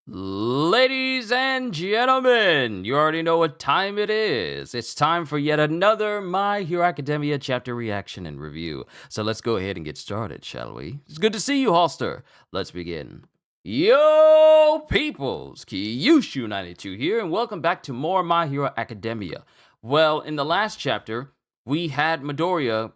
Ladies and gentlemen, you already know what time it is. It's time for yet another My Hero Academia chapter reaction and review. So let's go ahead and get started, shall we? It's good to see you, Halster. Let's begin. Yo, peoples! Kyushu92 here, and welcome back to more My Hero Academia. Well, in the last chapter, we had Midoriya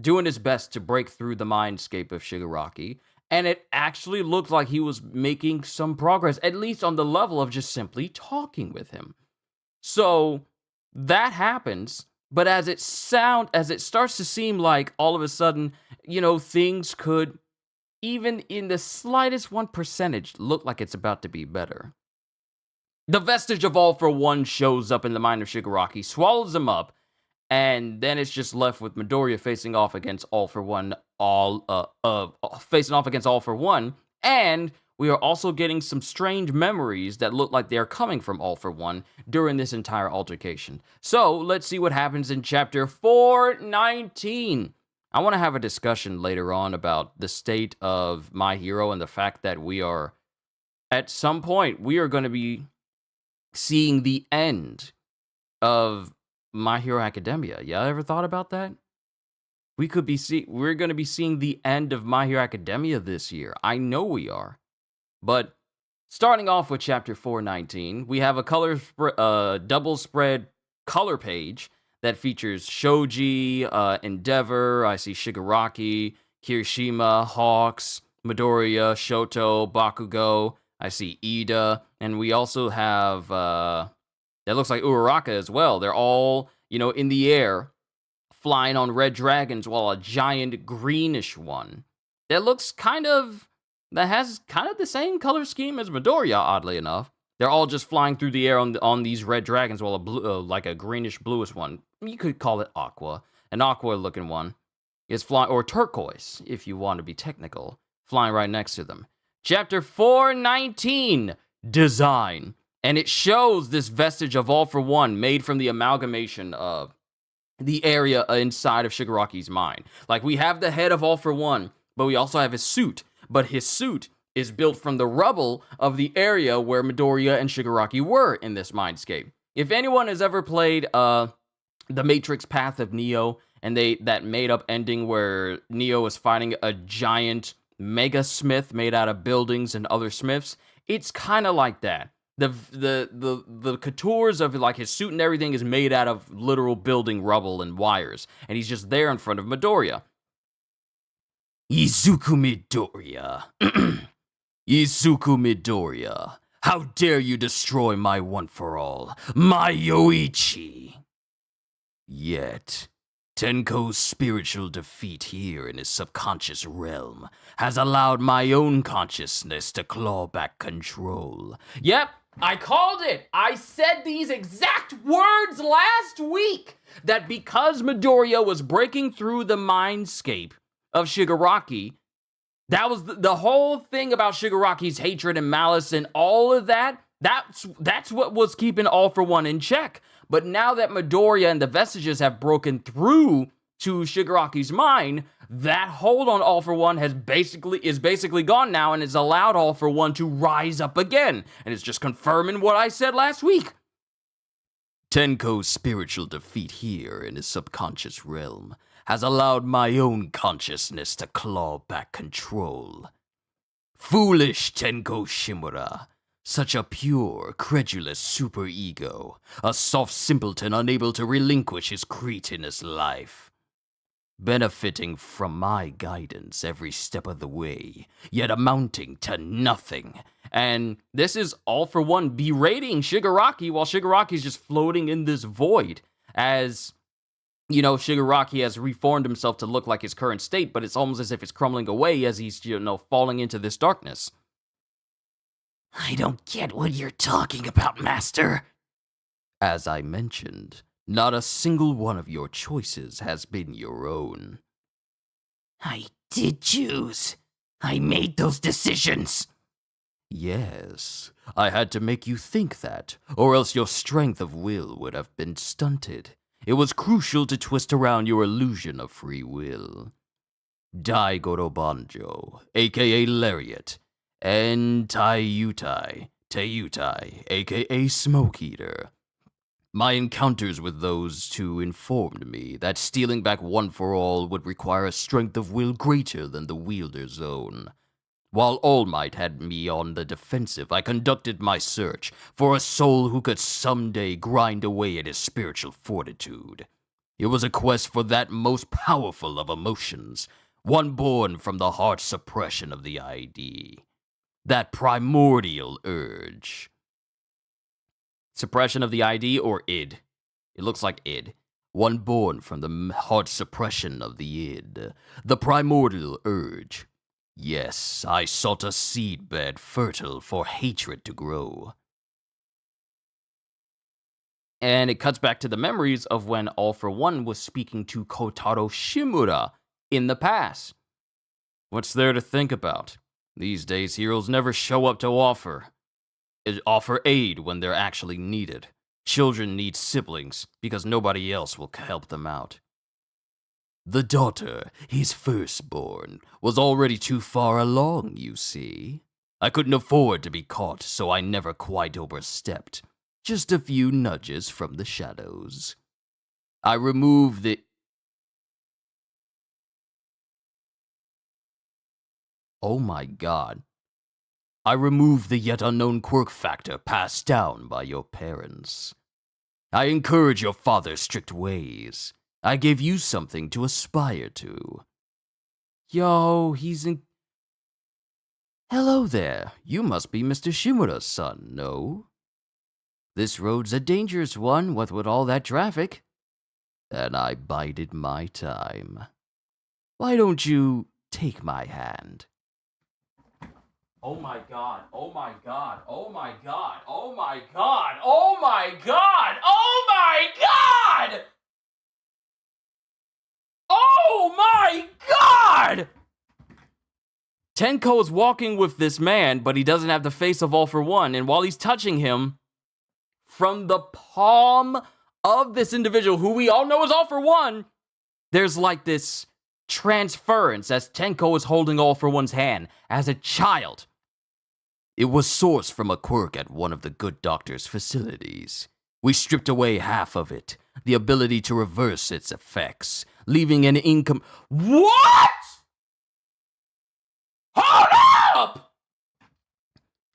doing his best to break through the mindscape of Shigaraki, and it actually looked like he was making some progress, at least on the level of just simply talking with him. So that happens, but as it starts to seem like all of a sudden, things could, even in the slightest 1%, look like it's about to be better. The vestige of All For One shows up in the mind of Shigaraki, swallows him up, and then it's just left with Midoriya facing off against All For One, and we are also getting some strange memories that look like they are coming from All For One during this entire altercation. So let's see what happens in chapter 419. I want to have a discussion later on about the state of My Hero and the fact that at some point, we are going to be seeing the end of My Hero Academia. Y'all ever thought about that? We're going to be seeing the end of My Hero Academia this year. I know we are. But starting off with chapter 419, we have a double spread color page that features Shoji, Endeavor, I see Shigaraki, Kirishima, Hawks, Midoriya, Shoto, Bakugo, I see Ida, and we also have that looks like Uraraka as well. They're all, in the air, flying on red dragons, while a giant greenish one that has kind of the same color scheme as Midoriya, oddly enough. They're all just flying through the air on these red dragons, while like a greenish bluish one, you could call it aqua, an aqua looking one, is flying, or turquoise if you want to be technical, flying right next to them. Chapter 419, Design. And it shows this vestige of All For One made from the amalgamation of the area inside of Shigaraki's mind. Like, we have the head of All For One, but we also have his suit. But his suit is built from the rubble of the area where Midoriya and Shigaraki were in this mindscape. If anyone has ever played The Matrix Path of Neo, and that made-up ending where Neo is fighting a giant mega smith made out of buildings and other smiths, it's kind of like that. The contours of like his suit and everything is made out of literal building rubble and wires, and he's just there in front of Midoriya. Izuku Midoriya. Izuku Midoriya. How dare you destroy my one-for-all, my Yoichi? Yet, Tenko's spiritual defeat here in his subconscious realm has allowed my own consciousness to claw back control. Yep, I called it! I said these exact words last week! That because Midoriya was breaking through the mindscape of Shigaraki, that was the whole thing about Shigaraki's hatred and malice and all of that. That's what was keeping All For One in check. But now that Midoriya and the vestiges have broken through to Shigaraki's mind, that hold on All For One is basically gone now, and has allowed All For One to rise up again. And it's just confirming what I said last week. Tenko's spiritual defeat here in his subconscious realm has allowed my own consciousness to claw back control. Foolish Tenko Shimura. Such a pure, credulous superego, a soft simpleton unable to relinquish his cretinous life. Benefiting from my guidance every step of the way, yet amounting to nothing. And this is All For One berating Shigaraki while Shigaraki's just floating in this void. As, Shigaraki has reformed himself to look like his current state, but it's almost as if it's crumbling away as he's, falling into this darkness. I don't get what you're talking about, Master. As I mentioned, not a single one of your choices has been your own. I did choose. I made those decisions. Yes, I had to make you think that, or else your strength of will would have been stunted. It was crucial to twist around your illusion of free will. Daigoro Banjo, aka Lariat, and Tai Yutai, Teyutai, aka Smoke Eater. My encounters with those two informed me that stealing back One for All would require a strength of will greater than the wielder's own. While All Might had me on the defensive, I conducted my search for a soul who could someday grind away at his spiritual fortitude. It was a quest for that most powerful of emotions, one born from the heart suppression of the ID. That primordial urge. Suppression of the ID or id? It looks like id. One born from the heart suppression of the id. The primordial urge. Yes, I sought a seedbed fertile for hatred to grow. And it cuts back to the memories of when All for One was speaking to Kotaro Shimura in the past. What's there to think about? These days, heroes never show up to offer aid when they're actually needed. Children need siblings because nobody else will help them out. The daughter, his firstborn, was already too far along, you see. I couldn't afford to be caught, so I never quite overstepped. Just a few nudges from the shadows. I removed the... Oh my god. I removed the yet unknown quirk factor passed down by your parents. I encourage your father's strict ways. I gave you something to aspire to. Yo, he's in... Hello there. You must be Mr. Shimura's son, no? This road's a dangerous one, what with all that traffic. And I bided my time. Why don't you take my hand? Oh my god, oh my god, oh my god, oh my god, oh my god, oh my god! Oh my god! Tenko is walking with this man, but he doesn't have the face of All for One, and while he's touching him, from the palm of this individual, who we all know is All for One, there's like this transference as Tenko is holding All for One's hand as a child. It was sourced from a quirk at one of the good doctor's facilities. We stripped away half of it, the ability to reverse its effects, leaving an income... What?! Hold up!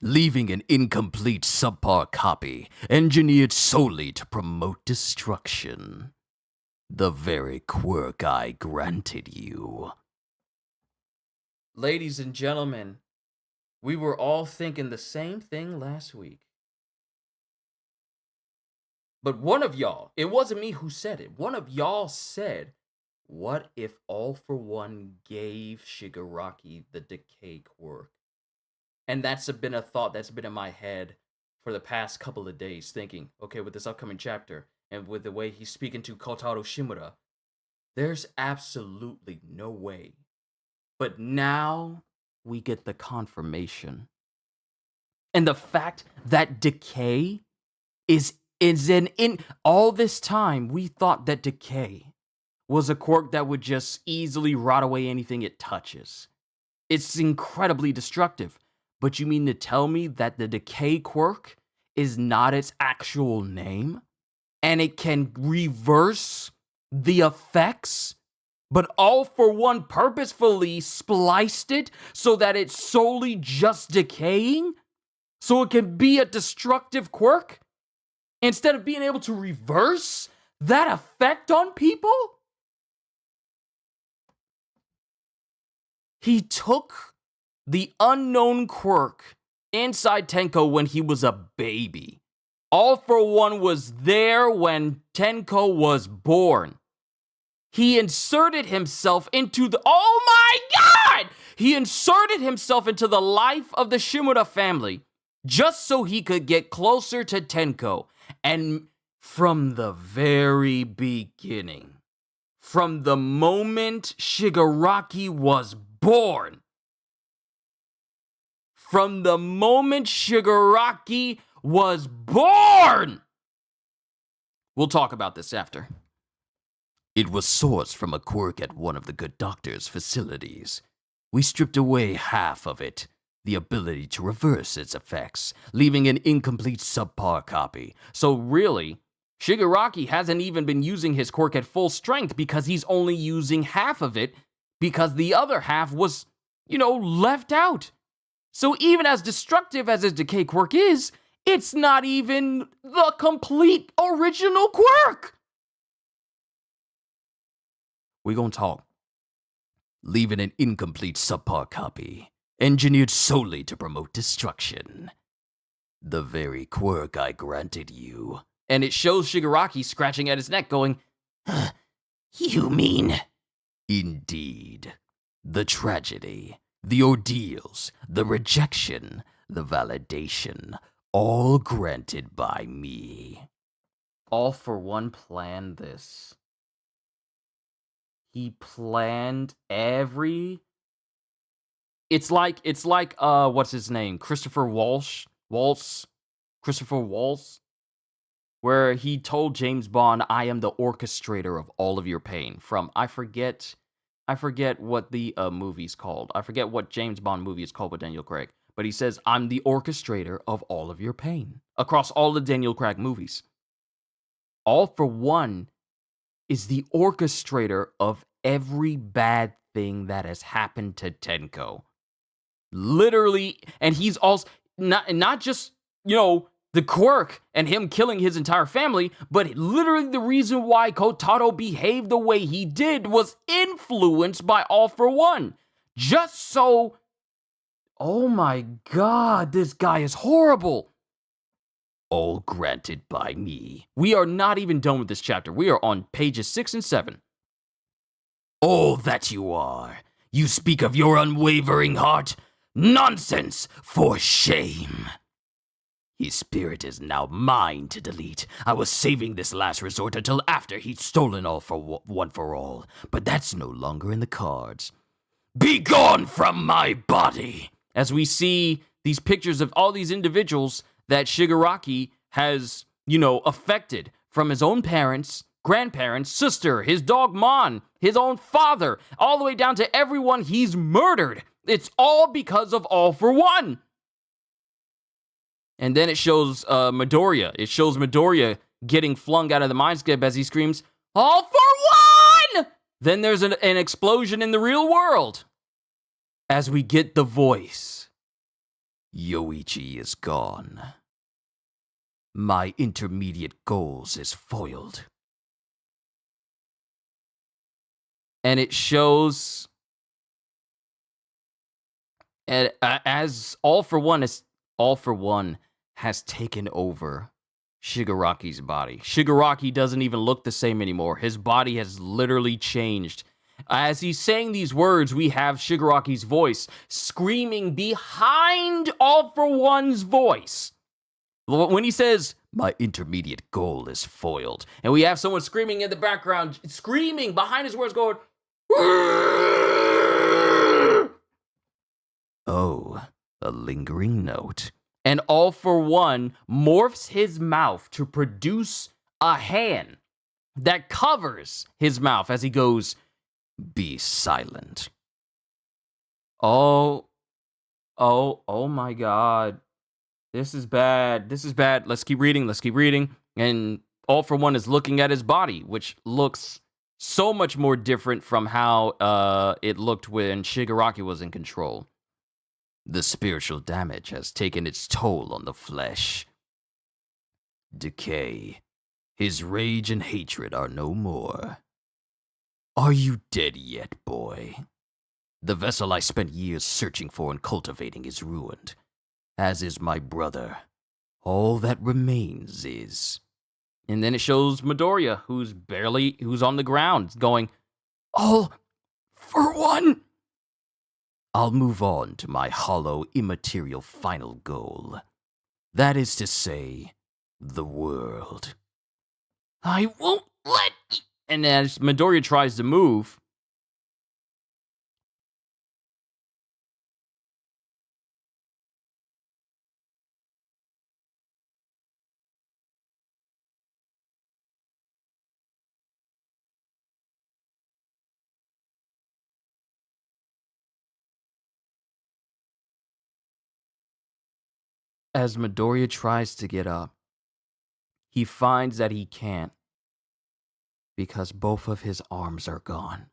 Leaving an incomplete subpar copy, engineered solely to promote destruction. The very quirk I granted you. Ladies and gentlemen, we were all thinking the same thing last week. But one of y'all, it wasn't me who said it, one of y'all said, what if All for One gave Shigaraki the Decay quirk? And that's been a thought that's been in my head for the past couple of days, thinking, okay, with this upcoming chapter, and with the way he's speaking to Kotaro Shimura, there's absolutely no way. But now we get the confirmation. And the fact that Decay is in all this time, we thought that Decay was a quirk that would just easily rot away anything it touches. It's incredibly destructive. But you mean to tell me that the Decay quirk is not its actual name? And it can reverse the effects? But All for One purposefully spliced it so that it's solely just decaying? So it can be a destructive quirk? Instead of being able to reverse that effect on people? He took the unknown quirk inside Tenko when he was a baby. All for One was there when Tenko was born. He inserted himself into the... Oh my god! He inserted himself into the life of the Shimura family just so he could get closer to Tenko. And from the very beginning, from the moment Shigaraki was born, from the moment Shigaraki was born! We'll talk about this after. It was sourced from a quirk at one of the good doctor's facilities. We stripped away half of it, the ability to reverse its effects, leaving an incomplete subpar copy. So really, Shigaraki hasn't even been using his quirk at full strength because he's only using half of it because the other half was, left out. So even as destructive as his Decay quirk is, it's not even the complete original quirk. We're gonna talk. Leaving an incomplete subpar copy, engineered solely to promote destruction. The very quirk I granted you. And it shows Shigaraki scratching at his neck going, You mean? Indeed. The tragedy, the ordeals, the rejection, the validation, all granted by me. All for One planned this. He planned every... It's like, what's his name? Christopher Waltz? Christopher Waltz? Where he told James Bond, I am the orchestrator of all of your pain. From, I forget what the movie's called. I forget what James Bond movie is called with Daniel Craig. But he says, I'm the orchestrator of all of your pain. Across all the Daniel Craig movies. All for One is the orchestrator of every bad thing that has happened to Tenko. Literally, and he's also, not just, the quirk and him killing his entire family, but literally the reason why Kotaro behaved the way he did was influenced by All for One. Just so, oh my god, this guy is horrible. All granted by me. We are not even done with this chapter. We are on pages 6 and 7. All that you are. You speak of your unwavering heart. Nonsense! For shame! His spirit is now mine to delete. I was saving this last resort until after he'd stolen All for One for all, but that's no longer in the cards. Be gone from my body! As we see these pictures of all these individuals that Shigaraki has, affected from his own parents, grandparents, sister, his dog Mon, his own father, all the way down to everyone he's murdered. It's all because of All for One. And then it shows Midoriya. It shows Midoriya getting flung out of the mindscape as he screams, All for One! Then there's an explosion in the real world. As we get the voice. Yoichi is gone. My intermediate goals is foiled. And it shows... as All for One has taken over Shigaraki's body. Shigaraki doesn't even look the same anymore. His body has literally changed. As he's saying these words, we have Shigaraki's voice screaming behind All for One's voice. When he says, my intermediate goal is foiled. And we have someone screaming in the background, screaming behind his words going, oh, a lingering note. And All for One morphs his mouth to produce a hand that covers his mouth as he goes, be silent. Oh my god. This is bad. Let's keep reading. And All for One is looking at his body, which looks so much more different from how it looked when Shigaraki was in control. The spiritual damage has taken its toll on the flesh. Decay. His rage and hatred are no more. Are you dead yet, boy? The vessel I spent years searching for and cultivating is ruined, as is my brother. All that remains is... And then it shows Midoriya, who's on the ground, going, All for One! I'll move on to my hollow, immaterial final goal. That is to say, the world. I won't let you... And as Midoriya tries to move, As Midoriya tries to get up, he finds that he can't because both of his arms are gone.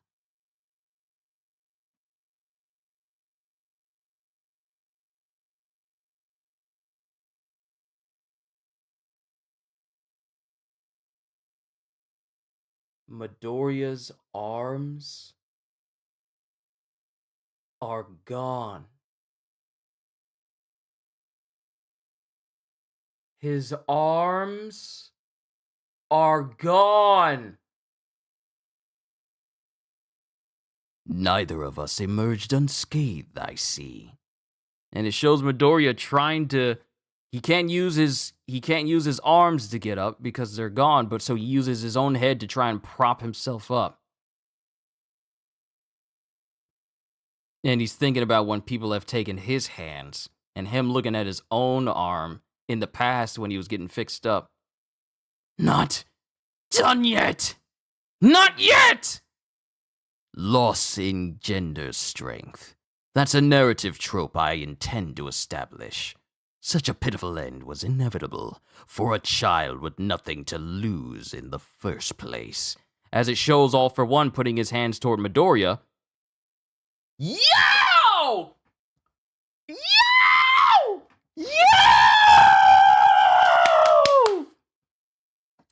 Midoriya's arms are gone. His arms are gone. Neither of us emerged unscathed, I see. And it shows Midoriya trying to. He can't use his arms to get up because they're gone, but so he uses his own head to try and prop himself up. And he's thinking about when people have taken his hands and him looking at his own arm in the past when he was getting fixed up. Not done yet! Not yet! Loss engenders strength. That's a narrative trope I intend to establish. Such a pitiful end was inevitable for a child with nothing to lose in the first place. As it shows All For One putting his hands toward Midoriya. Yo! Yo! Yo!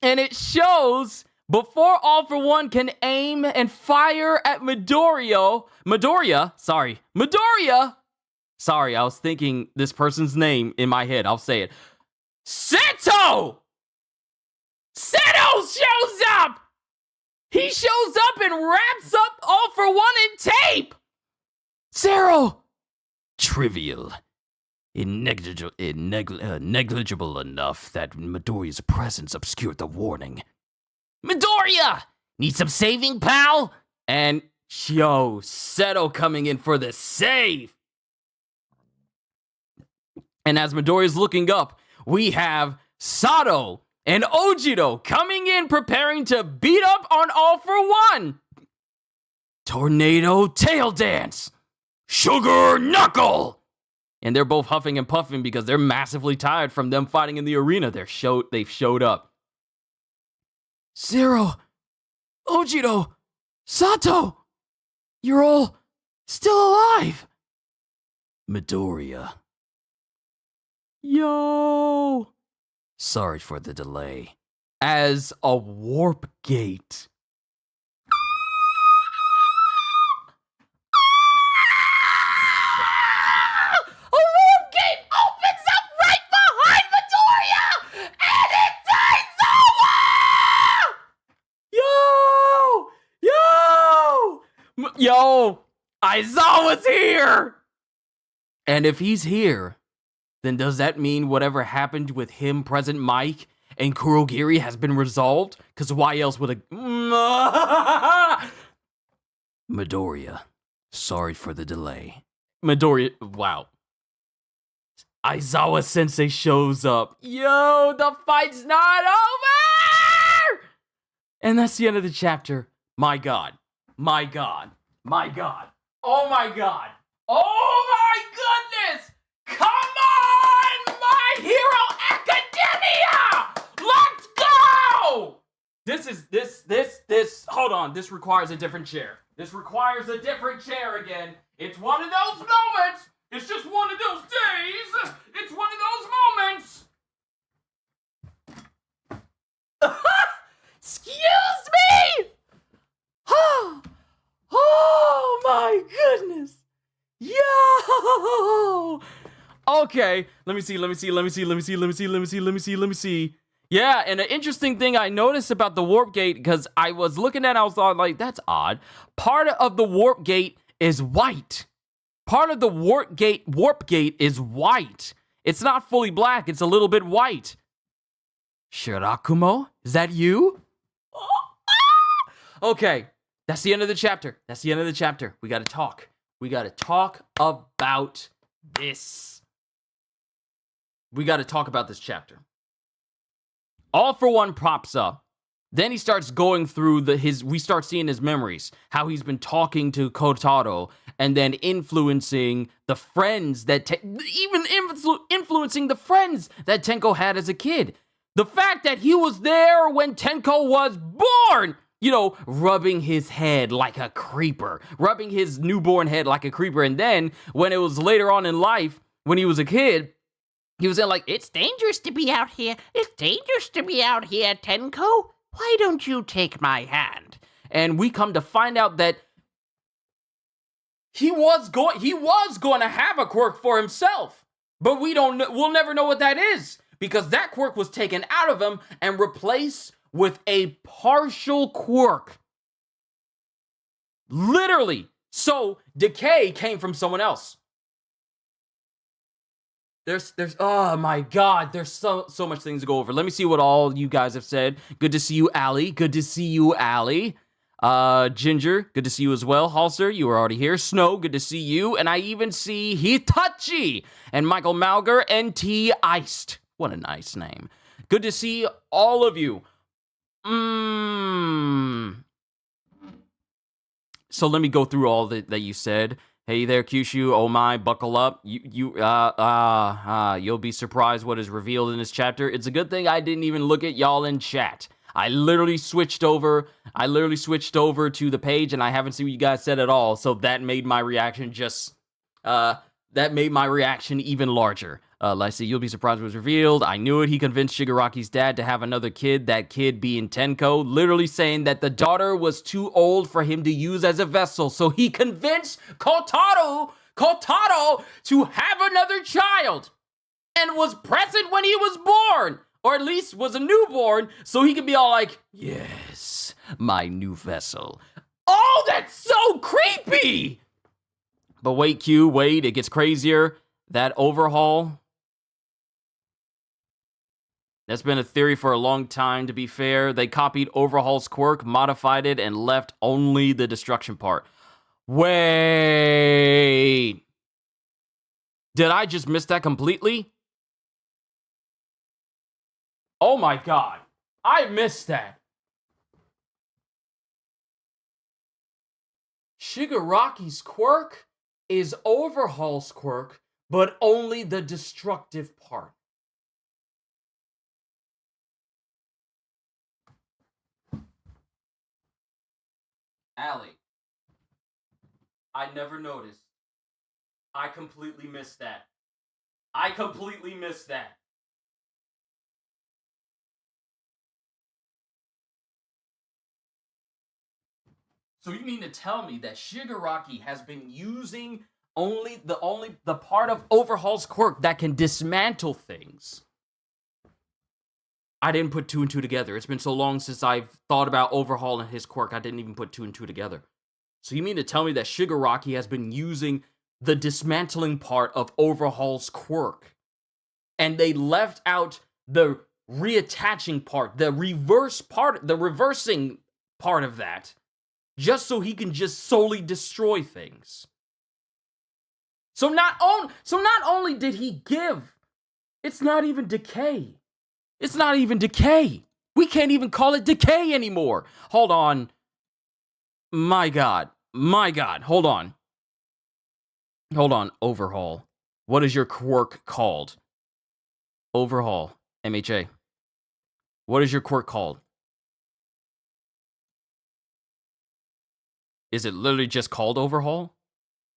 And it shows before All For One can aim and fire at Midoriya. Sorry, I was thinking this person's name in my head. I'll say it. Seto! Seto shows up! He shows up and wraps up All For One in tape! Zero! Trivial. Negligible enough that Midoriya's presence obscured the warning. Midoriya! Need some saving, pal? And, Seto coming in for the save! And as Midoriya's looking up, we have Sato and Ojiro coming in preparing to beat up on All For One. Tornado Tail Dance! Sugar Knuckle! And they're both huffing and puffing because they're massively tired from them fighting in the arena. They've showed up. Zero, Ojiro, Sato, you're all still alive. Midoriya. Yo! Sorry for the delay. As a warp gate. A warp gate opens up right behind Midoriya! And it takes over! Yo! Aizawa's here! And if he's here, then does that mean whatever happened with him, President Mike, and Kurogiri has been resolved? Because why else would a... Midoriya, sorry for the delay. Midoriya, wow. Aizawa-sensei shows up. Yo, the fight's not over! And that's the end of the chapter. My God. My God. My God. Oh my God. Oh my goodness! Come on, My Hero Academia! Let's go! Hold on, this requires a different chair. This requires a different chair again. It's one of those moments. It's just one of those days. It's one of those moments. Excuse me! Oh my goodness. Yo! Okay, let me see. Yeah, and an interesting thing I noticed about the warp gate, because I was looking at it, I was like, that's odd. Part of the warp gate is white. Part of the warp gate is white. It's not fully black, it's a little bit white. Shirakumo, is that you? Okay, that's the end of the chapter. We gotta talk. We gotta talk about this. We gotta talk about this chapter. All For One props up Then he starts going through we start seeing his memories, how he's been talking to Kotaro and then influencing the friends that, influencing the friends that Tenko had as a kid. The fact that he was there when Tenko was born, rubbing his head like a creeper, rubbing his newborn head like a creeper. And then when it was later on in life, when he was a kid, he was like, it's dangerous to be out here. It's dangerous to be out here, Tenko. Why don't you take my hand? And we come to find out that he was going to have a quirk for himself. But we'll never know what that is, because that quirk was taken out of him and replaced with a partial quirk. Literally. So Decay came from someone else. There's oh my god, there's so much things to go over. Let me see what all you guys have said. Good to see you, Allie. Good to see you, Allie. Ginger, good to see you as well. Halster, you were already here. Snow, good to see you. And I even see Hitachi and Michael Malger and T Iced. What a nice name. Good to see all of you. So let me go through all that you said. Hey there, Kyushu. Oh my, buckle up. You'll be surprised what is revealed in this chapter. It's a good thing I didn't even look at y'all in chat. I literally switched over to the page and I haven't seen what you guys said at all. So that made my reaction even larger. Let's see, you'll be surprised what was revealed. I knew it. He convinced Shigaraki's dad to have another kid, that kid being Tenko, literally saying that the daughter was too old for him to use as a vessel. So he convinced Kotaro to have another child and was present when he was born, or at least was a newborn, so he could be all like, yes, my new vessel. Oh, that's so creepy! But wait, it gets crazier. That overhaul, that's been a theory for a long time, to be fair. They copied Overhaul's quirk, modified it, and left only the destruction part. Wait! Did I just miss that completely? Oh my god. I missed that. Shigaraki's quirk is Overhaul's quirk, but only the destructive part. Allie, I never noticed. I completely missed that. So you mean to tell me that Shigaraki has been using only the part of Overhaul's quirk that can dismantle things? I didn't put two and two together. It's been so long since I've thought about Overhaul and his quirk, I didn't even put two and two together. So you mean to tell me that Shigaraki has been using the dismantling part of Overhaul's quirk, and they left out the reattaching part, the reversing part of that, just so he can just solely destroy things. So not only did he give, it's not even Decay. It's not even Decay. We can't even call it Decay anymore. Hold on. My god. Hold on. Overhaul. What is your quirk called? Overhaul. MHA. What is your quirk called? Is it literally just called Overhaul?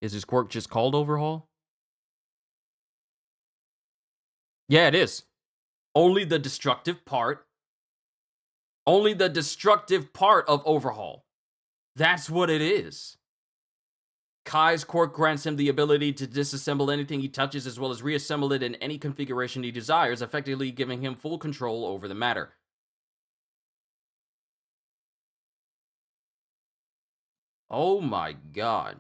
Is his quirk just called Overhaul? Yeah, it is. Only the destructive part. Only the destructive part of Overhaul. That's what it is. Kai's quirk grants him the ability to disassemble anything he touches as well as reassemble it in any configuration he desires, effectively giving him full control over the matter. Oh my god.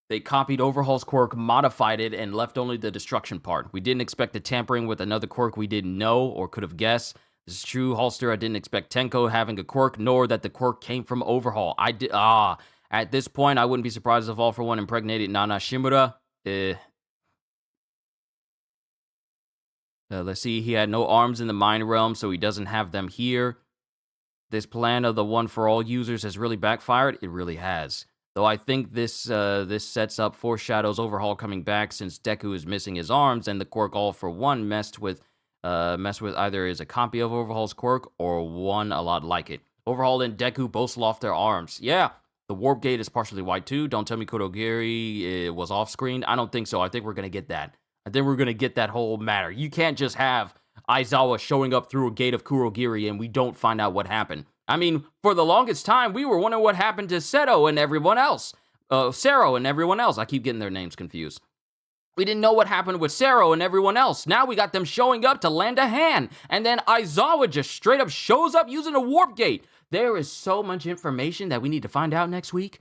They copied Overhaul's quirk, modified it, and left only the destruction part. We didn't expect the tampering with another quirk we didn't know or could have guessed. This is true, Halster. I didn't expect Tenko having a quirk, nor that the quirk came from Overhaul. At this point, I wouldn't be surprised if All For One impregnated Nana Shimura. Let's see, he had no arms in the mind realm, so he doesn't have them here. This plan of the One for All users has really backfired. It really has. Though I think this sets up foreshadows Overhaul coming back, since Deku is missing his arms, and the quirk All for One messed with either as a copy of Overhaul's quirk or one a lot like it. Overhaul and Deku both lost their arms. Yeah, the warp gate is partially white too. Don't tell me Kurogiri was off screen. I don't think so. I think we're gonna get that. I think we're gonna get that whole matter. You can't just have Aizawa showing up through a gate of Kurogiri and we don't find out what happened. I mean, for the longest time, we were wondering what happened to Seto and everyone else. Sero and everyone else. I keep getting their names confused. We didn't know what happened with Sero and everyone else. Now we got them showing up to lend a hand. And then Aizawa just straight up shows up using a warp gate. There is so much information that we need to find out next week.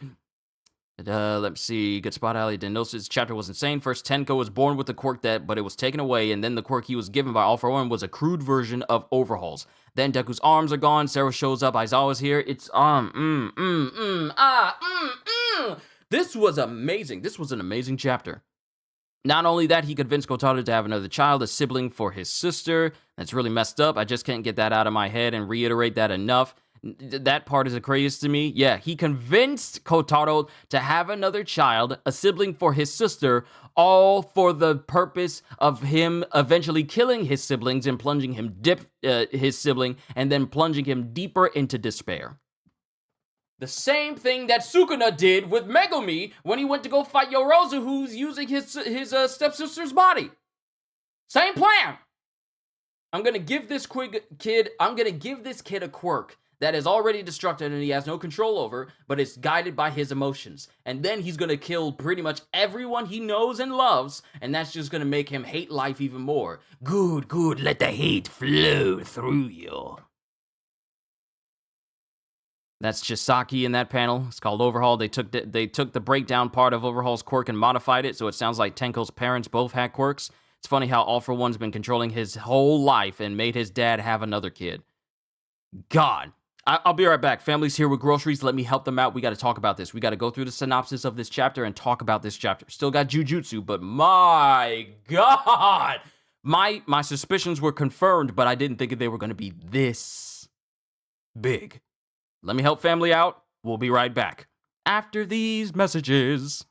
Let's see. Good spot, Ali. Didn't notice this chapter was insane. First, Tenko was born with the quirk but it was taken away, and then the quirk he was given by All for One was a crude version of Overhaul's. Then Deku's arms are gone. Sarah shows up. Aizawa's here. It's This was amazing. This was an amazing chapter. Not only that, he convinced Kotaro to have another child, a sibling for his sister. That's really messed up. I just can't get that out of my head and reiterate that enough. That part is the craziest to me. Yeah, he convinced Kotaro to have another child, a sibling for his sister, all for the purpose of him eventually killing his siblings and plunging him his sibling and then plunging him deeper into despair. The same thing that Sukuna did with Megumi when he went to go fight Yorozu, who's using his stepsister's body. Same plan. I'm gonna give this kid a quirk that is already destructive and he has no control over, but it's guided by his emotions. And then he's gonna kill pretty much everyone he knows and loves, and that's just gonna make him hate life even more. Good, let the hate flow through you. That's Chisaki in that panel. It's called Overhaul. They took the breakdown part of Overhaul's quirk and modified it, so it sounds like Tenko's parents both had quirks. It's funny how All for One's been controlling his whole life and made his dad have another kid. God. I'll be right back. Family's here with groceries. Let me help them out. We got to talk about this. We got to go through the synopsis of this chapter and talk about this chapter. Still got Jujutsu, but my God. My suspicions were confirmed, but I didn't think they were going to be this big. Let me help family out. We'll be right back after these messages.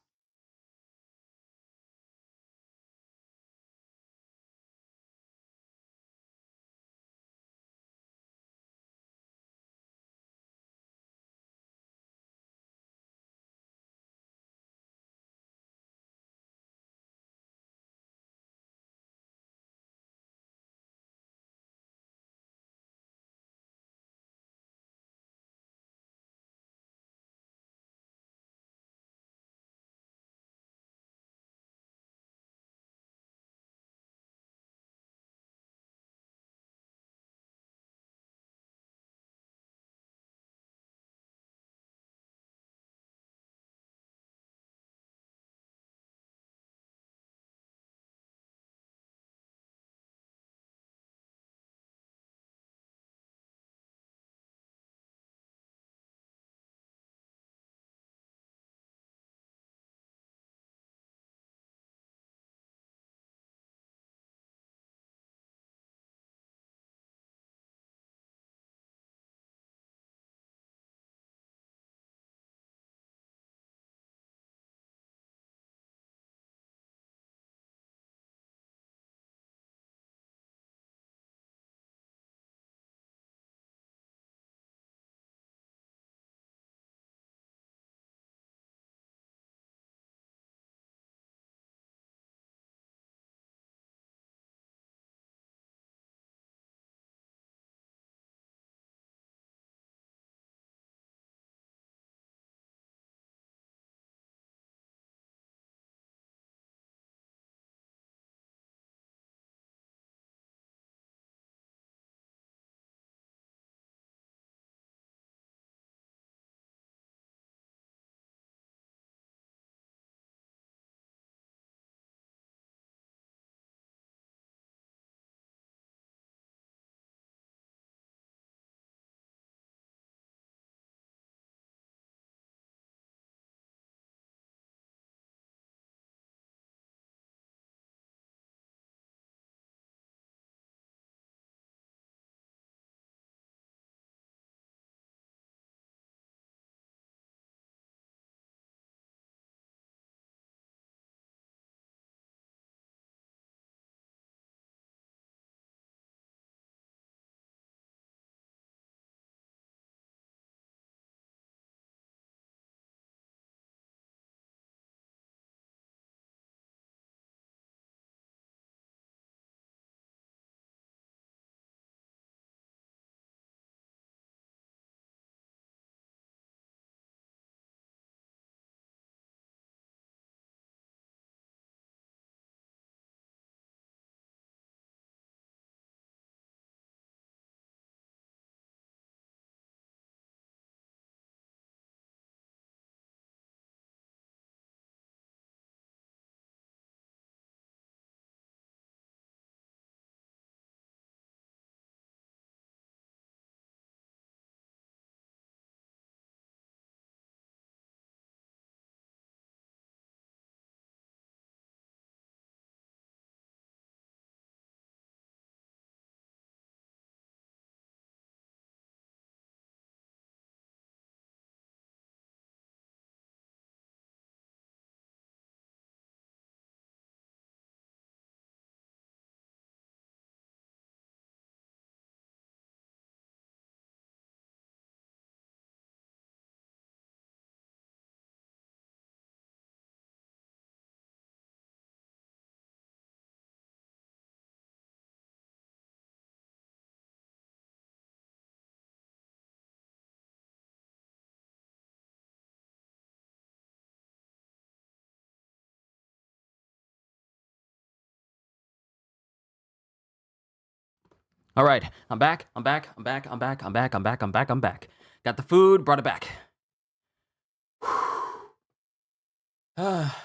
All right, I'm back. I'm back. I'm back. I'm back. I'm back. I'm back. I'm back. I'm back. Got the food, brought it back.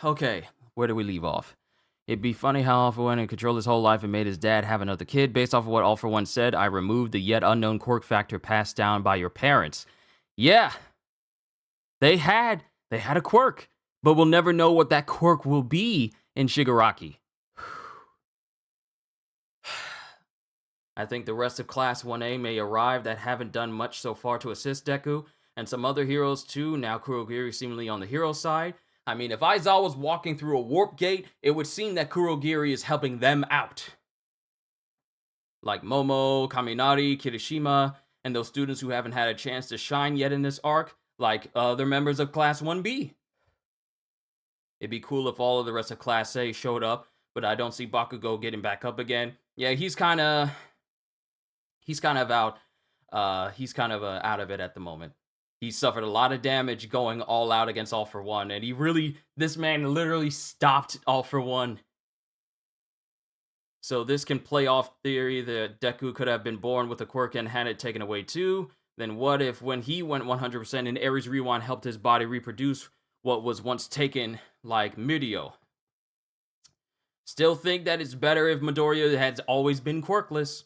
Okay, where do we leave off? It'd be funny how All For One controlled his whole life and made his dad have another kid. Based off of what All For One said, I removed the yet unknown quirk factor passed down by your parents. Yeah, they had a quirk, but we'll never know what that quirk will be in Shigaraki. I think the rest of Class 1A may arrive that haven't done much so far to assist Deku, and some other heroes too, now Kurogiri seemingly on the hero side. I mean, if Aizawa was walking through a warp gate, it would seem that Kurogiri is helping them out. Like Momo, Kaminari, Kirishima, and those students who haven't had a chance to shine yet in this arc, like other members of Class 1B. It'd be cool if all of the rest of Class A showed up, but I don't see Bakugo getting back up again. Yeah, he's kind of out. He's kind of out of it at the moment. He suffered a lot of damage going all out against All For One, and this man literally stopped All For One. So this can play off theory that Deku could have been born with a quirk and had it taken away too. Then what if when he went 100% and Ares Rewind helped his body reproduce what was once taken, like Midio? Still think that it's better if Midoriya had always been quirkless.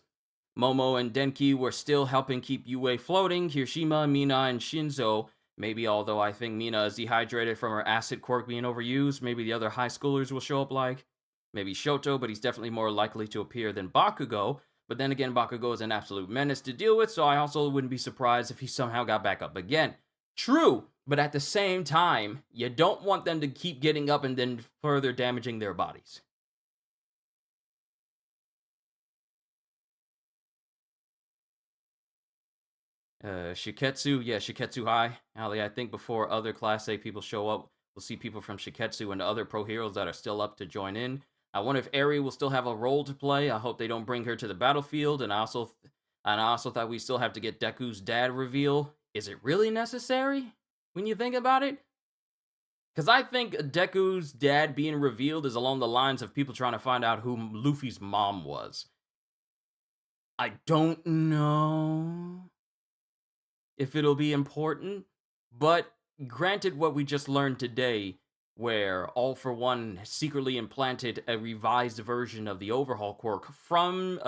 Momo and Denki were still helping keep Yue floating. Kirishima, Mina, and Shinzo. Maybe, although I think Mina is dehydrated from her acid quirk being overused, maybe the other high schoolers will show up like. Maybe Shoto, but he's definitely more likely to appear than Bakugo. But then again, Bakugo is an absolute menace to deal with, so I also wouldn't be surprised if he somehow got back up again. True, but at the same time, you don't want them to keep getting up and then further damaging their bodies. Shiketsu, yeah, Shiketsu High. Ali, I think before other Class A people show up, we'll see people from Shiketsu and other pro heroes that are still up to join in. I wonder if Eri will still have a role to play. I hope they don't bring her to the battlefield. And I also thought we still have to get Deku's dad reveal. Is it really necessary when you think about it? Because I think Deku's dad being revealed is along the lines of people trying to find out who Luffy's mom was. I don't know if it'll be important, but granted what we just learned today, where All For One secretly implanted a revised version of the overhaul quirk from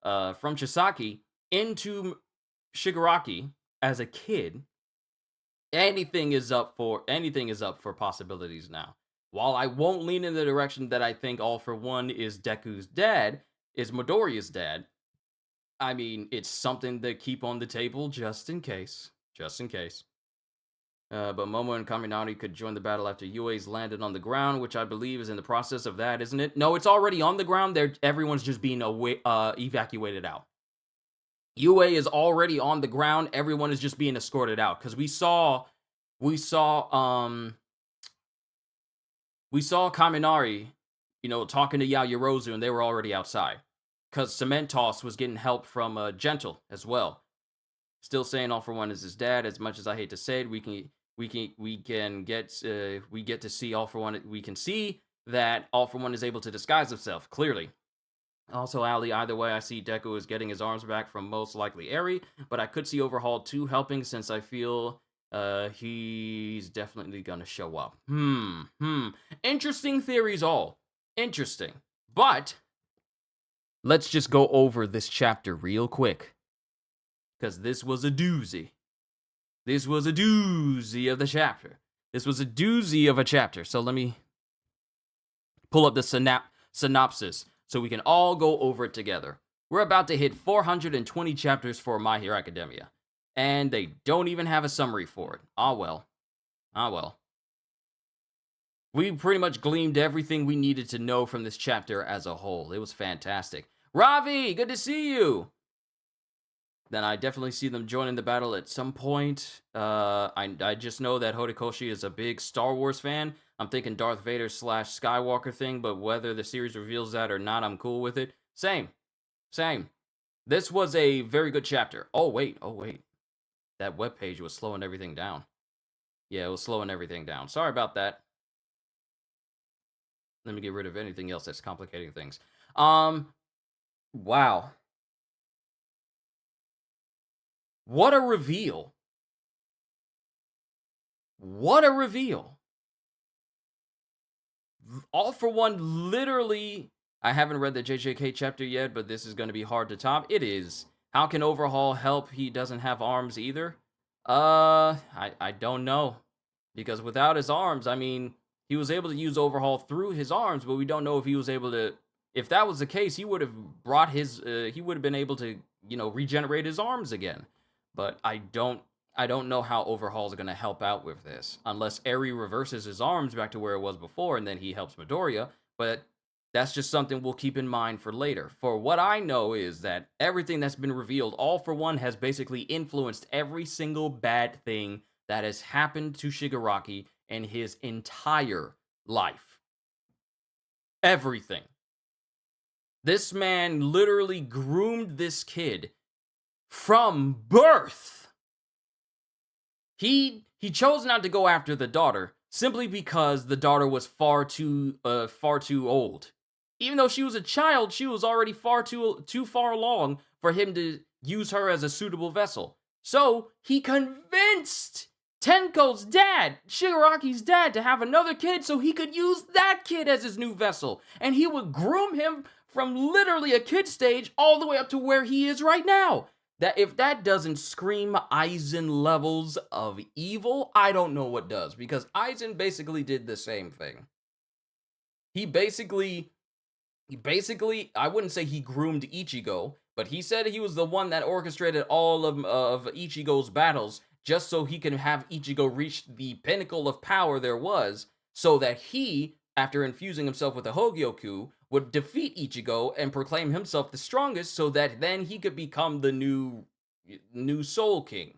Chisaki into Shigaraki as a kid, anything is up for possibilities now. While I won't lean in the direction that I think All For One is Deku's dad, is Midoriya's dad, I mean, it's something to keep on the table just in case. Just in case. But Momo and Kaminari could join the battle after Yue's landed on the ground, which I believe is in the process of that, isn't it? No, it's already on the ground. Everyone's just being evacuated out. Yue is already on the ground. Everyone is just being escorted out. Because we saw Kaminari, talking to Yaoyorozu, and they were already outside. Because Cementos was getting help from Gentle as well. Still saying All For One is his dad. As much as I hate to say it, we get to see All For One. We can see that All For One is able to disguise himself clearly. Also, Ali, either way, I see Deku is getting his arms back from most likely Eri, but I could see Overhaul 2 helping since I feel he's definitely gonna show up. Interesting theories all. Interesting. But let's just go over this chapter real quick, because this was a doozy. This was a doozy of the chapter. This was a doozy of a chapter. So let me pull up the synopsis so we can all go over it together. We're about to hit 420 chapters for My Hero Academia, and they don't even have a summary for it. Ah well. We pretty much gleaned everything we needed to know from this chapter as a whole. It was fantastic. Ravi, good to see you. Then I definitely see them joining the battle at some point. I just know that Horikoshi is a big Star Wars fan. I'm thinking Darth Vader / Skywalker thing, but whether the series reveals that or not, I'm cool with it. Same. This was a very good chapter. Oh, wait. That webpage was slowing everything down. Yeah, it was slowing everything down. Sorry about that. Let me get rid of anything else that's complicating things. Wow. What a reveal. What a reveal. All for One literally, I haven't read the JJK chapter yet, but this is going to be hard to top. It is. How can Overhaul help? He doesn't have arms either. I don't know. Because without his arms, I mean, he was able to use Overhaul through his arms, but we don't know if he was able to. If that was the case, he would have brought his. He would have been able to, regenerate his arms again. But I don't know how Overhaul is going to help out with this, unless Eri reverses his arms back to where it was before, and then he helps Midoriya. But that's just something we'll keep in mind for later. For what I know is that everything that's been revealed, All for One has basically influenced every single bad thing that has happened to Shigaraki in his entire life. Everything. This man literally groomed this kid from birth. He chose not to go after the daughter simply because the daughter was far too old. Even though she was a child, she was already too far along for him to use her as a suitable vessel. So he convinced Tenko's dad, Shigaraki's dad, to have another kid so he could use that kid as his new vessel. And he would groom him from literally a kid stage all the way up to where he is right now. That if that doesn't scream Aizen levels of evil, I don't know what does. Because Aizen basically did the same thing. He basically, I wouldn't say he groomed Ichigo, but he said he was the one that orchestrated all of Ichigo's battles just so he can have Ichigo reach the pinnacle of power there was, so that he, after infusing himself with the Hogyoku, would defeat Ichigo and proclaim himself the strongest so that then he could become the new Soul King.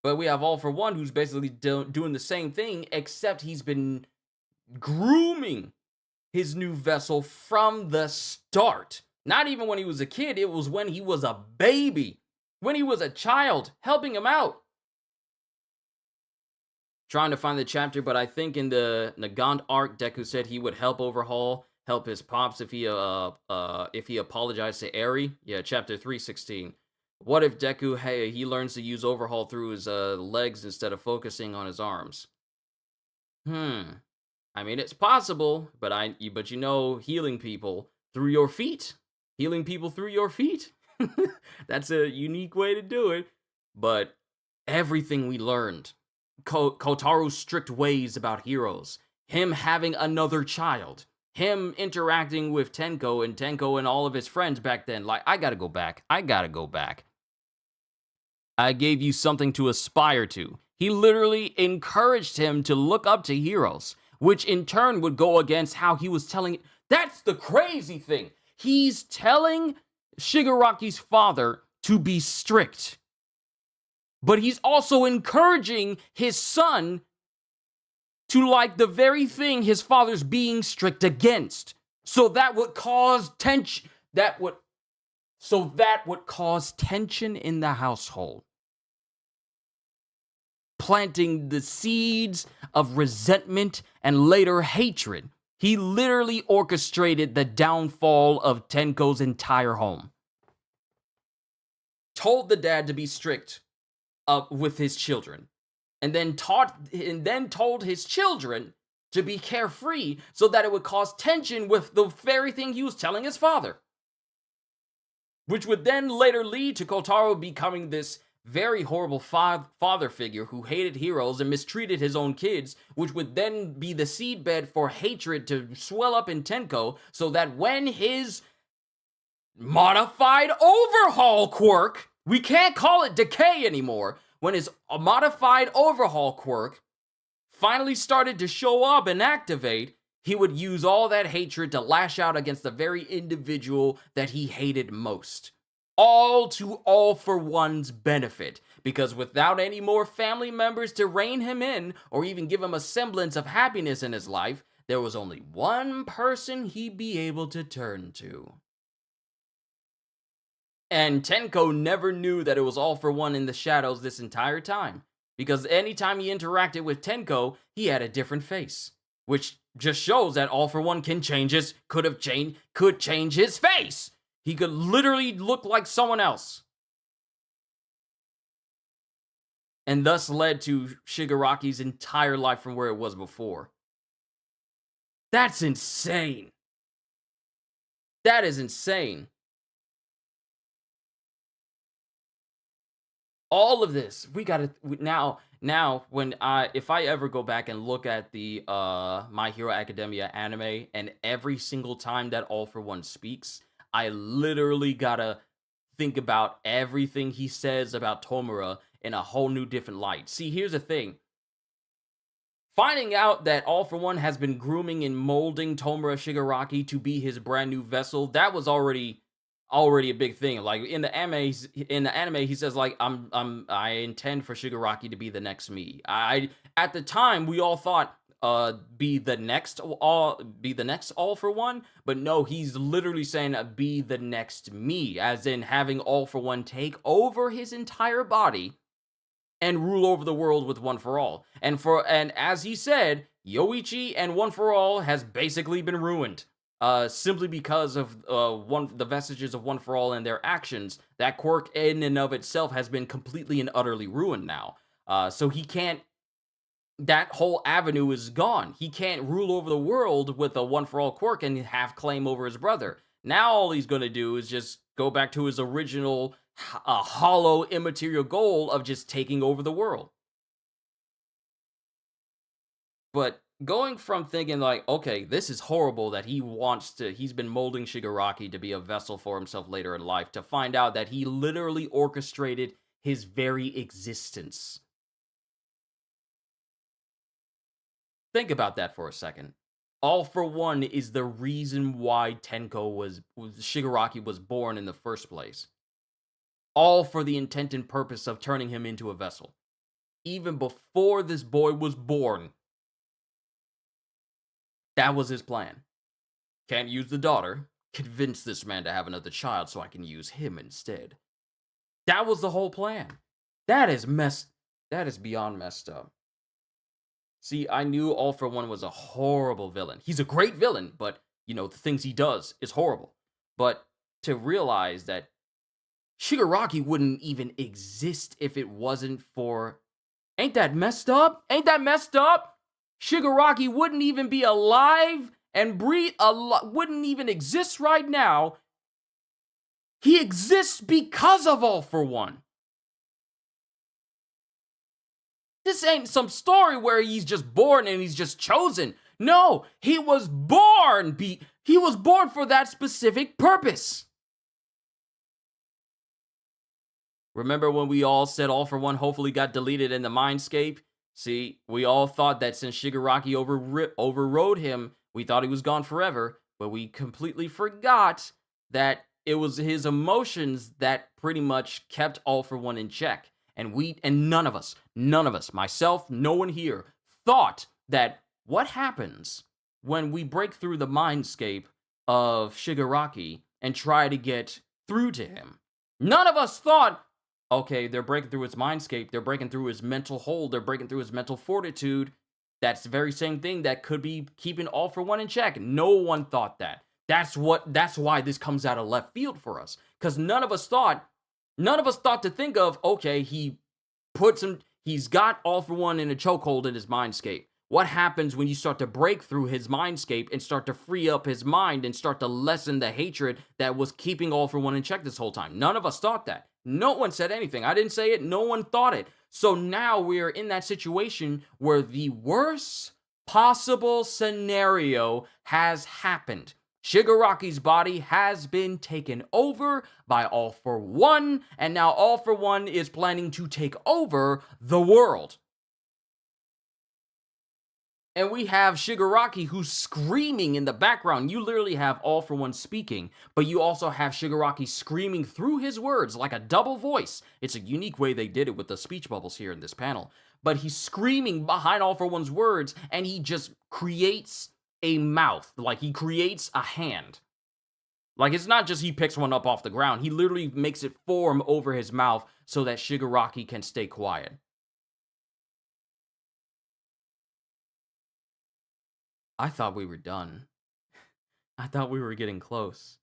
But we have All for One, who's basically doing the same thing, except he's been grooming his new vessel from the start. Not even when he was a kid, it was when he was a baby. When he was a child, helping him out. Trying to find the chapter, but I think in the Nagant arc, Deku said he would help Overhaul, help his pops if he apologized to Eri. Yeah, chapter 316. What if Deku, he learns to use Overhaul through his legs instead of focusing on his arms? I mean, it's possible, but healing people through your feet. Healing people through your feet. That's a unique way to do it. But everything we learned, Kotaro's strict ways about heroes, him having another child, him interacting with Tenko and all of his friends back then. Like, I gotta go back. I gave you something to aspire to. He literally encouraged him to look up to heroes, which in turn would go against how he was telling. That's the crazy thing. He's telling Shigaraki's father to be strict, but he's also encouraging his son to like the very thing his father's being strict against. So that would cause tension. That would cause tension in the household, planting the seeds of resentment and later hatred. He literally orchestrated the downfall of Tenko's entire home. Told the dad to be strict with his children, and then told his children to be carefree so that it would cause tension with the very thing he was telling his father. Which would then later lead to Kotaro becoming this very horrible father figure who hated heroes and mistreated his own kids, which would then be the seedbed for hatred to swell up in Tenko, so that when his modified Overhaul quirk, we can't call it Decay anymore, when his modified Overhaul quirk finally started to show up and activate, he would use all that hatred to lash out against the very individual that he hated most. All for One's benefit, because without any more family members to rein him in or even give him a semblance of happiness in his life, there was only one person he'd be able to turn to. And Tenko never knew that it was All for One in the shadows this entire time, because anytime he interacted with Tenko, he had a different face, which just shows that All for One could change his face. He could literally look like someone else. and thus led to Shigaraki's entire life from where it was before. That's insane. That is insane. All of this, we gotta now when I if I ever go back and look at the My Hero Academia anime, and every single time that All For One speaks, I literally gotta think about everything he says about Tomura in a whole new different light. See, here's the thing. Finding out that All For One has been grooming and molding Tomura Shigaraki to be his brand new vessel, that was already a big thing. Like in the anime, he says like I intend for Shigaraki to be the next me. I At the time we all thought be the next All For One, but no, he's literally saying be the next me, as in having All For One take over his entire body and rule over the world with One For All. And as he said, Yoichi and One For All has basically been ruined. Simply because of the vestiges of One For All and their actions. That quirk in and of itself has been completely and utterly ruined now. So he can't. That whole avenue is gone. He can't rule over the world with a One For All quirk and have claim over his brother. Now all he's gonna do is just go back to his original hollow, immaterial goal of just taking over the world. But going from thinking like, okay, this is horrible that he's been molding Shigaraki to be a vessel for himself later in life, to find out that he literally orchestrated his very existence. Think about that for a second. All For One is the reason why Shigaraki was born in the first place. All for the intent and purpose of turning him into a vessel. Even before this boy was born, that was his plan. Can't use the daughter. Convince this man to have another child so I can use him instead. That was the whole plan. That is beyond messed up. See, I knew All For One was a horrible villain. He's a great villain, but, the things he does is horrible. But to realize that Shigaraki wouldn't even exist if it wasn't for... Ain't that messed up? Ain't that messed up? Shigaraki wouldn't even be alive and wouldn't even exist right now. He exists because of All For One. This ain't some story where he's just born and he's just chosen. No, he was born. He was born for that specific purpose. Remember when we all said All For One hopefully got deleted in the Mindscape? See, we all thought that since Shigaraki overrode him, we thought he was gone forever, but we completely forgot that it was his emotions that pretty much kept All For One in check. And none of us, myself, no one here, thought that what happens when we break through the mindscape of Shigaraki and try to get through to him. None of us thought, okay, they're breaking through his mindscape, they're breaking through his mental hold, they're breaking through his mental fortitude. That's the very same thing that could be keeping All For One in check. No one thought that. That's why this comes out of left field for us. Because none of us thought to think of, okay, he's got All For One in a chokehold in his mindscape. What happens when you start to break through his mindscape and start to free up his mind and start to lessen the hatred that was keeping All For One in check this whole time? None of us thought that. No one said anything. I didn't say it. No one thought it. So now we're in that situation where the worst possible scenario has happened. Shigaraki's body has been taken over by All For One, and now All For One is planning to take over the world. And we have Shigaraki who's screaming in the background. You literally have All For One speaking, but you also have Shigaraki screaming through his words like a double voice. It's a unique way they did it with the speech bubbles here in this panel. But he's screaming behind All For One's words, and he just creates a mouth. Like, he creates a hand. Like, it's not just he picks one up off the ground. He literally makes it form over his mouth so that Shigaraki can stay quiet. I thought we were done. I thought we were getting close.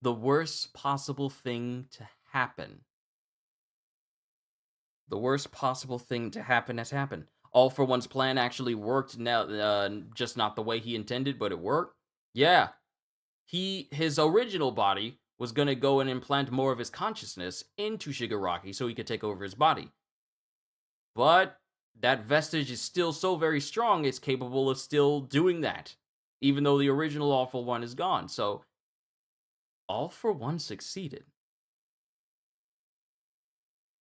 The worst possible thing to happen The worst possible thing to happen has happened. All for One's plan actually worked now, just not the way he intended, but it worked. Yeah, his original body was gonna go and implant more of his consciousness into Shigaraki so he could take over his body. But that vestige is still so very strong, it's capable of still doing that, even though the original All for One is gone. So, All for One succeeded.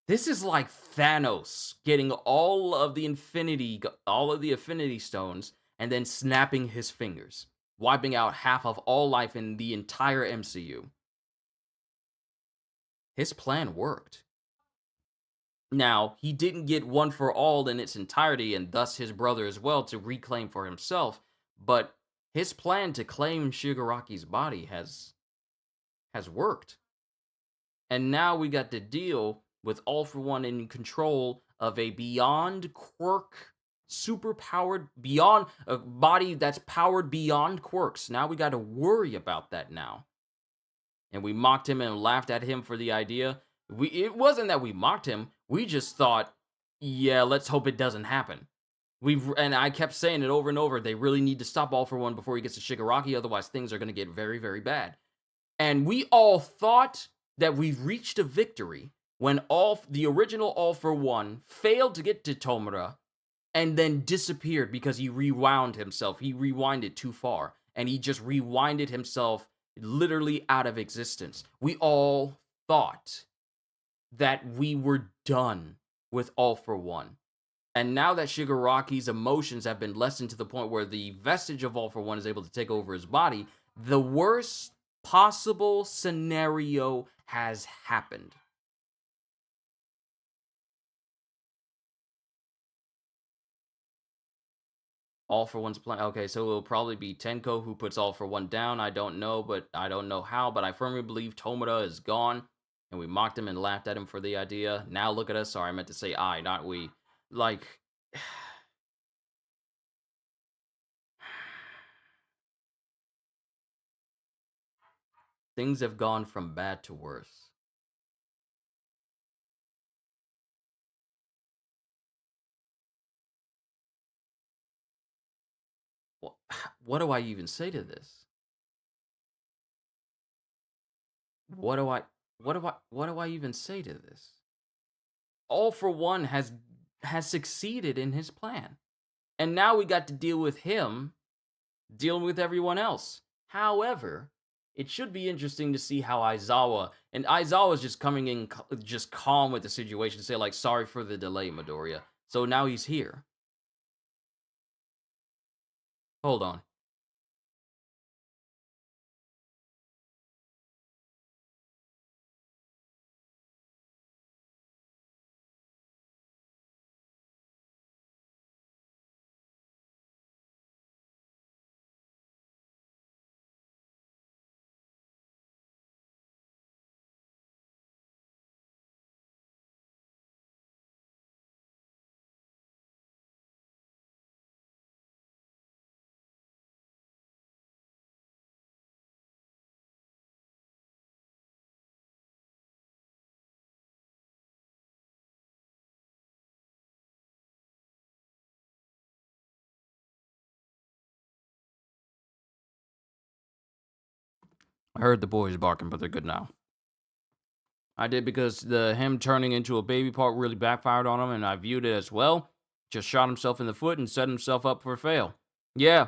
This is like Thanos getting all of the Infinity Stones, and then snapping his fingers, wiping out half of all life in the entire MCU. His plan worked. Now, he didn't get One for All in its entirety, and thus his brother as well, to reclaim for himself, but his plan to claim Shigaraki's body has worked. And now we got to deal with All for One in control of a beyond quirk, super powered, beyond a body that's powered beyond quirks. Now we got to worry about that now. And we mocked him and laughed at him for the idea. It wasn't that we mocked him. We just thought, yeah, let's hope it doesn't happen. And I kept saying it over and over. They really need to stop All for One before he gets to Shigaraki, otherwise things are going to get very, very bad. And we all thought that we reached a victory when the original All for One failed to get to Tomura and then disappeared because he rewound himself. He rewinded too far, and he just rewinded himself literally out of existence. We all thought that we were done with All for One. And now that Shigaraki's emotions have been lessened to the point where the vestige of All for One is able to take over his body, the worst possible scenario has happened. All for One's plan. Okay, so it'll probably be Tenko who puts All for One down. I don't know, but I don't know how. But I firmly believe Tomura is gone, and we mocked him and laughed at him for the idea. Now look at us. Sorry, I meant to say I, not we. Like, things have gone from bad to worse. What do I even say to this? What do I even say to this? All for One has succeeded in his plan. And now we got to deal with him dealing with everyone else. However, it should be interesting to see how Aizawa's just coming in just calm with the situation, say like, sorry for the delay, Midoriya. So now he's here. Hold on. I heard the boys barking, but they're good now. I did because him turning into a baby part really backfired on him, and I viewed it as well. Just shot himself in the foot and set himself up for a fail. Yeah.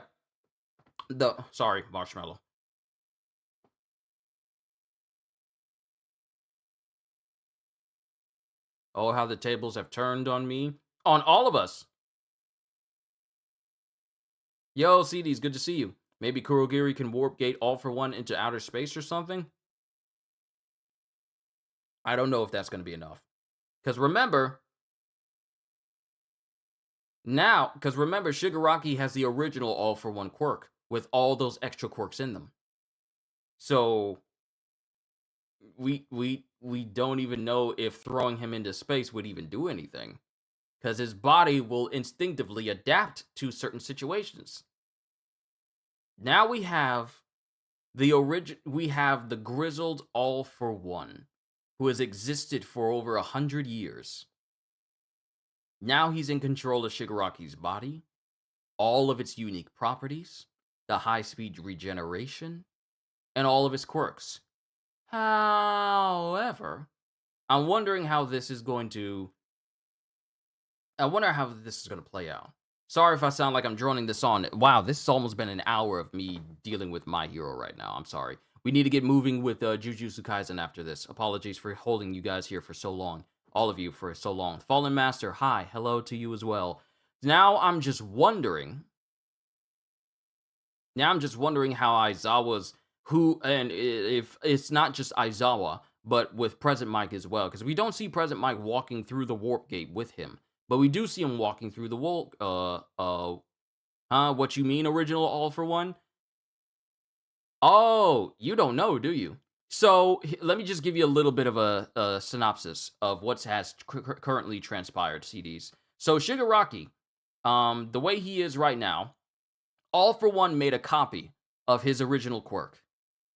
Sorry, Marshmallow. Oh, how the tables have turned on me. On all of us. Yo, CDs, good to see you. Maybe Kurogiri can warp gate All for One into outer space or something? I don't know if that's going to be enough. Because remember, Shigaraki has the original All for One quirk with all those extra quirks in them. So we don't even know if throwing him into space would even do anything, because his body will instinctively adapt to certain situations. Now we have the grizzled All for One, who has existed for over 100 years. Now he's in control of Shigaraki's body, all of its unique properties, the high-speed regeneration, and all of his quirks. However, I'm wondering how this is going to I wonder how this is going to play out. Sorry if I sound like I'm droning this on. Wow, this has almost been an hour of me dealing with my hero right now. I'm sorry. We need to get moving with Jujutsu Kaisen after this. Apologies for holding you guys here for so long. All of you for so long. Fallen Master, hi. Hello to you as well. Now I'm just wondering. Now I'm just wondering how Aizawa's and if it's not just Aizawa, but with Present Mike as well, because we don't see Present Mike walking through the warp gate with him, but we do see him walking through the warp. What you mean, original All for One? Oh, you don't know, do you? So let me just give you a little bit of a synopsis of what has currently transpired, CDs. So Shigaraki, the way he is right now, All for One made a copy of his original quirk,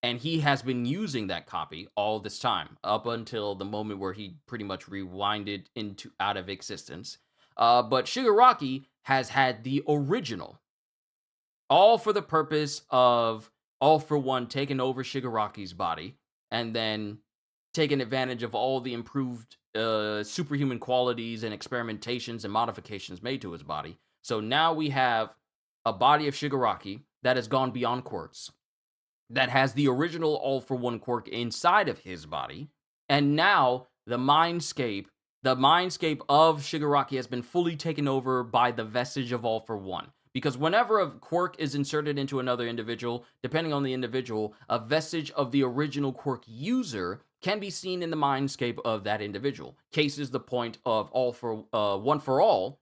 and he has been using that copy all this time, up until the moment where he pretty much rewinded into out of existence. But Shigaraki has had the original, all for the purpose of All for One taking over Shigaraki's body, and then taking advantage of all the improved superhuman qualities and experimentations and modifications made to his body. So now we have a body of Shigaraki that has gone beyond quirks, that has the original All for One quirk inside of his body, and now the mindscape of Shigaraki has been fully taken over by the vestige of All for One. Because whenever a quirk is inserted into another individual, depending on the individual, a vestige of the original quirk user can be seen in the mindscape of that individual. Case is the point of All for One for All,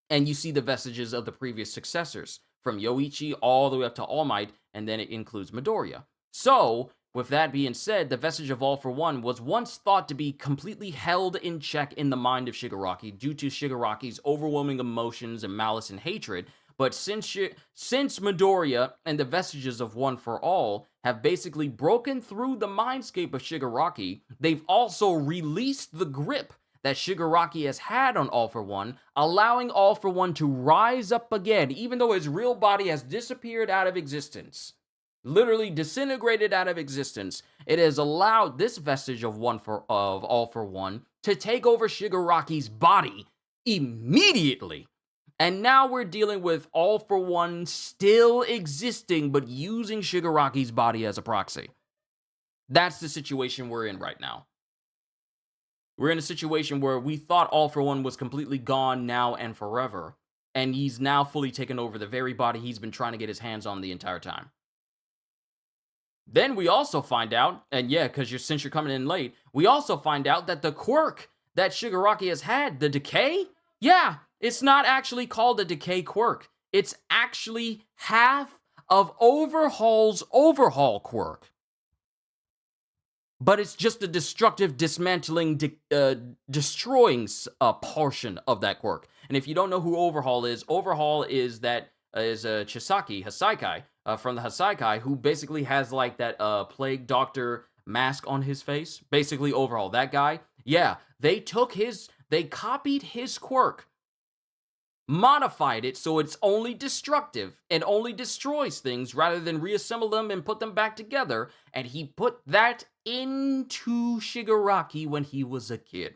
and you see the vestiges of the previous successors, from Yoichi all the way up to All Might, and then it includes Midoriya. So, with that being said, the vestige of All for One was once thought to be completely held in check in the mind of Shigaraki due to Shigaraki's overwhelming emotions and malice and hatred. But since Midoriya and the vestiges of One for All have basically broken through the mindscape of Shigaraki, they've also released the grip that Shigaraki has had on All for One, allowing All for One to rise up again, even though his real body has disappeared out of existence. Literally disintegrated out of existence. It has allowed this vestige of All for One to take over Shigaraki's body immediately. And now we're dealing with All for One still existing, but using Shigaraki's body as a proxy. That's the situation we're in right now. We're in a situation where we thought All for One was completely gone now and forever, and he's now fully taken over the very body he's been trying to get his hands on the entire time. Then we also find out, and yeah, because since you're coming in late, we also find out that the quirk that Shigaraki has had, the Decay, yeah, it's not actually called a Decay quirk. It's actually half of Overhaul's Overhaul quirk. But it's just a destructive, dismantling, destroying portion of that quirk. And if you don't know who Overhaul is Chisaki Hasaikai from the Hasaikai, who basically has like that plague doctor mask on his face. Basically Overhaul, that guy. Yeah, they copied his quirk, modified it so it's only destructive and only destroys things rather than reassemble them and put them back together. And he put that into Shigaraki when he was a kid.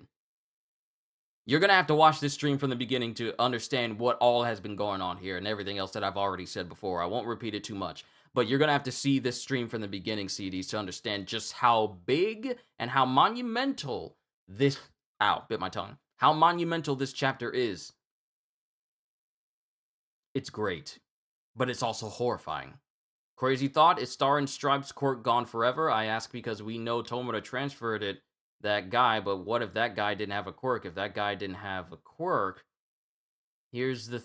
You're going to have to watch this stream from the beginning to understand what all has been going on here and everything else that I've already said before. I won't repeat it too much, but you're going to have to see this stream from the beginning, CDs, to understand just how big and how monumental this... Ow, bit my tongue. How monumental this chapter is. It's great, but it's also horrifying. Crazy thought, is Star and Stripes quirk gone forever? I ask because we know Tomura transferred that guy, but what if that guy didn't have a quirk? If that guy didn't have a quirk, here's the...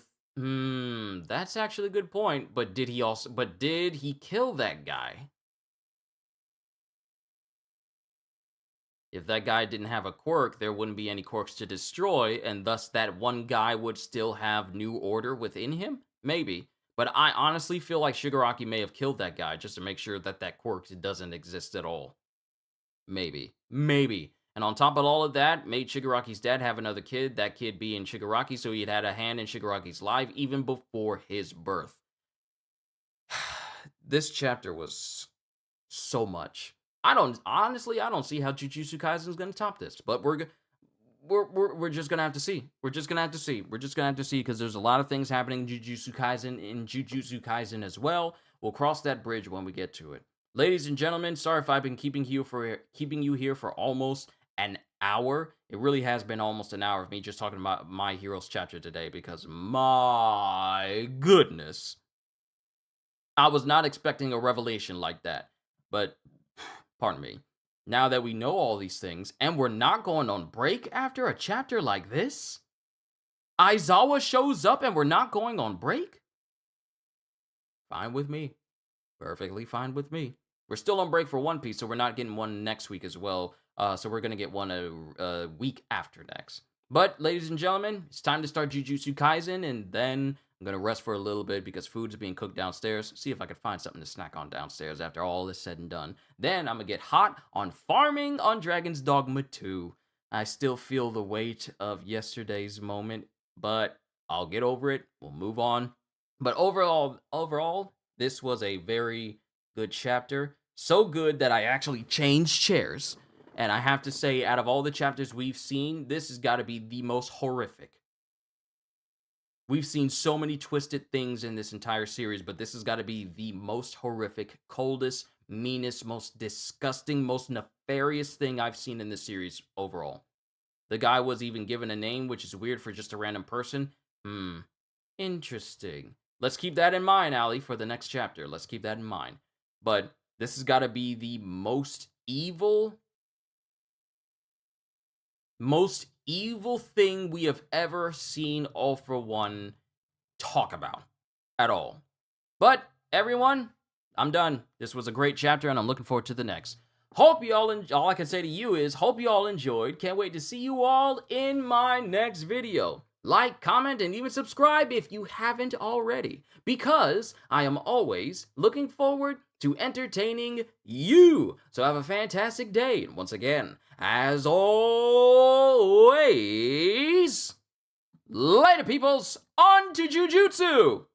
that's actually a good point, but did he kill that guy? If that guy didn't have a quirk, there wouldn't be any quirks to destroy, and thus that one guy would still have New Order within him? Maybe. But I honestly feel like Shigaraki may have killed that guy just to make sure that quirk doesn't exist at all. Maybe. And on top of all of that, made Shigaraki's dad have another kid, that kid being Shigaraki, so he had a hand in Shigaraki's life even before his birth. This chapter was so much. I don't see how Jujutsu Kaisen is going to top this, but we're just gonna have to see. We're just gonna have to see because there's a lot of things happening in Jujutsu Kaisen as well. We'll cross that bridge when we get to it. Ladies and gentlemen, sorry if I've been keeping you here for almost an hour. It really has been almost an hour of me just talking about My Heroes chapter today because my goodness, I was not expecting a revelation like that. But pardon me. Now that we know all these things, and we're not going on break after a chapter like this? Aizawa shows up and we're not going on break? Fine with me. Perfectly fine with me. We're still on break for One Piece, so we're not getting one next week as well. So we're going to get one a week after next. But, ladies and gentlemen, it's time to start Jujutsu Kaisen, and then I'm going to rest for a little bit because food's being cooked downstairs. See if I can find something to snack on downstairs after all is said and done. Then I'm going to get hot on farming on Dragon's Dogma 2. I still feel the weight of yesterday's moment, but I'll get over it. We'll move on. But overall, this was a very good chapter. So good that I actually changed chairs. And I have to say, out of all the chapters we've seen, this has got to be the most horrific. We've seen so many twisted things in this entire series, but this has got to be the most horrific, coldest, meanest, most disgusting, most nefarious thing I've seen in this series overall. The guy was even given a name, which is weird for just a random person. Interesting. Let's keep that in mind, Ali, for the next chapter. Let's keep that in mind. But this has got to be the most evil thing we have ever seen All For One talk about at all. But everyone, I'm done. This was a great chapter and I'm looking forward to the next. Hope you all I can say to you is hope you all enjoyed. Can't wait to see you all in my next video. Like, comment, and even subscribe if you haven't already, because I am always looking forward to entertaining you. So have a fantastic day. And once again, as always, later peoples, on to Jujutsu!